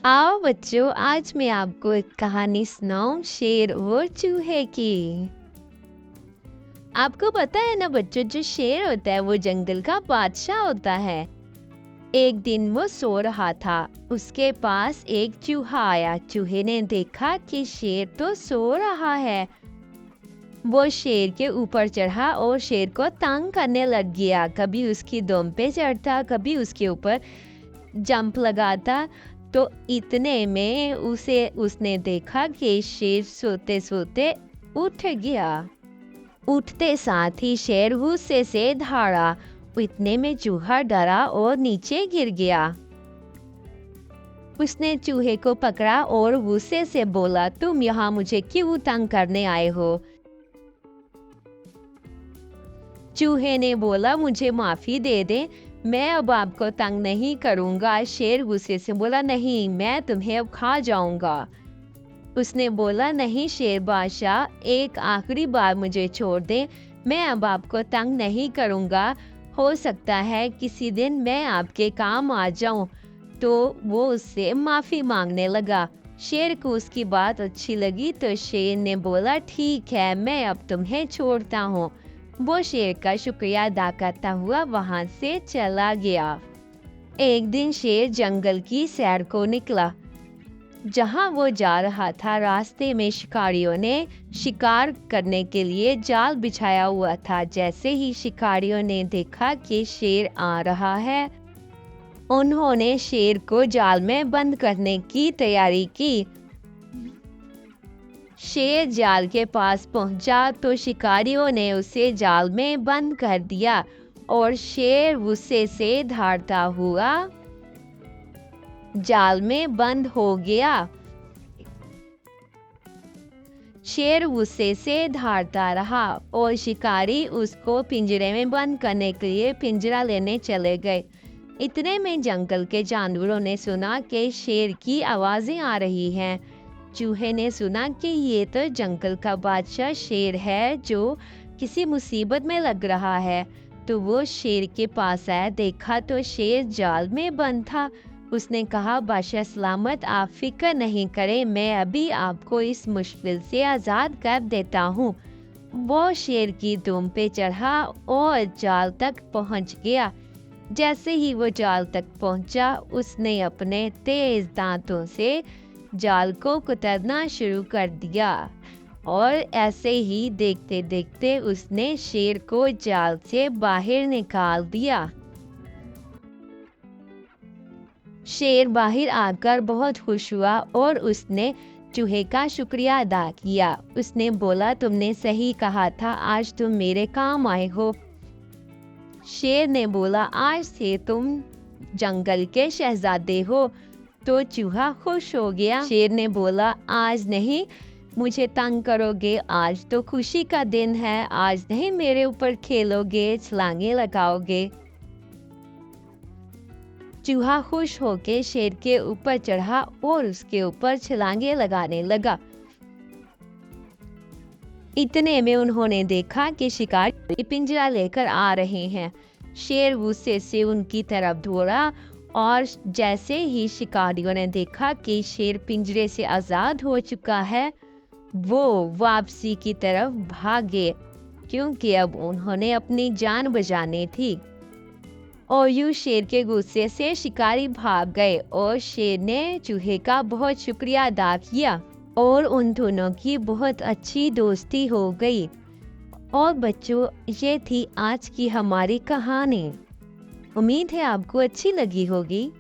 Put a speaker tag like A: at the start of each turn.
A: आओ बच्चों, आज मैं आपको एक कहानी सुनाऊं शेर और चूहे की। आपको पता है ना बच्चों, जो शेर होता है वो जंगल का बादशाह होता है। एक दिन वो सो रहा था, उसके पास एक चूहा आया। चूहे ने देखा कि शेर तो सो रहा है। वो शेर के ऊपर चढ़ा और शेर को तंग करने लग गया। कभी उसकी दुम पे चढ़ता, कभी उसके ऊपर जंप लगाता। तो इतने में उसने देखा कि शेर सोते सोते उठ गया। उठते साथ ही शेर गुस्से से दहाड़ा। इतने में चूहा डरा और नीचे गिर गया। उसने चूहे को पकड़ा और गुस्से से बोला, तुम यहाँ मुझे क्यों तंग करने आए हो? चूहे ने बोला, मुझे माफी दे दे, मैं अब आपको तंग नहीं करूंगा। शेर गुस्से से बोला, नहीं, मैं तुम्हें अब खा जाऊंगा। उसने बोला, नहीं शेर बादशाह, एक आखिरी बार मुझे छोड़ दे, मैं अब आपको तंग नहीं करूंगा। हो सकता है किसी दिन मैं आपके काम आ जाऊं। तो वो उससे माफी मांगने लगा। शेर को उसकी बात अच्छी लगी तो शेर ने बोला, ठीक है, मैं अब तुम्हें छोड़ता हूँ। वो शेर का शुक्रिया अदा करता हुआ वहां से चला गया। एक दिन शेर जंगल की सैर को निकला। जहां वो जा रहा था, रास्ते में शिकारियों ने शिकार करने के लिए जाल बिछाया हुआ था। जैसे ही शिकारियों ने देखा कि शेर आ रहा है, उन्होंने शेर को जाल में बंद करने की तैयारी की। शेर जाल के पास पहुंचा तो शिकारियों ने उसे जाल में बंद कर दिया और शेर गुस्से से दहाड़ता हुआ जाल में बंद हो गया। शेर गुस्से से दहाड़ता रहा और शिकारी उसको पिंजरे में बंद करने के लिए पिंजरा लेने चले गए। इतने में जंगल के जानवरों ने सुना कि शेर की आवाजें आ रही हैं। चूहे ने सुना कि ये तो जंगल का बादशाह शेर है जो किसी मुसीबत में लग रहा है। तो वो शेर के पास आया। देखा तो शेर जाल में बंद था। उसने कहा, बादशाह सलामत, आप फिक्र नहीं करें, मैं अभी आपको इस मुश्किल से आज़ाद कर देता हूँ। वो शेर की दुम पे चढ़ा और जाल तक पहुँच गया। जैसे ही वो जाल तक पहुँचा, उसने अपने तेज दांतों से जाल को कुतरना शुरू कर दिया और ऐसे ही देखते देखते उसने शेर को जाल से बाहर निकाल दिया। शेर बाहर आकर बहुत खुश हुआ और उसने चूहे का शुक्रिया अदा किया। उसने बोला, तुमने सही कहा था, आज तुम मेरे काम आए हो। शेर ने बोला, आज से तुम जंगल के शहजादे हो। तो चूहा खुश हो गया। शेर ने बोला, आज नहीं मुझे तंग करोगे, आज तो खुशी का दिन है, आज नहीं मेरे ऊपर खेलोगे, छलांगे लगाओगे। चूहा खुश होके शेर के ऊपर चढ़ा और उसके ऊपर छलांगे लगाने लगा। इतने में उन्होंने देखा कि शिकारी पिंजरा लेकर आ रहे हैं। शेर गुस्से से उनकी तरफ दौड़ा और जैसे ही शिकारियों ने देखा कि शेर पिंजरे से आज़ाद हो चुका है, वो वापसी की तरफ भागे, क्योंकि अब उन्होंने अपनी जान बचानी थी। और यूं शेर के गुस्से से शिकारी भाग गए और शेर ने चूहे का बहुत शुक्रिया अदा किया और उन दोनों की बहुत अच्छी दोस्ती हो गई। और बच्चों, ये थी आज की हमारी कहानी। उम्मीद है आपको अच्छी लगी होगी।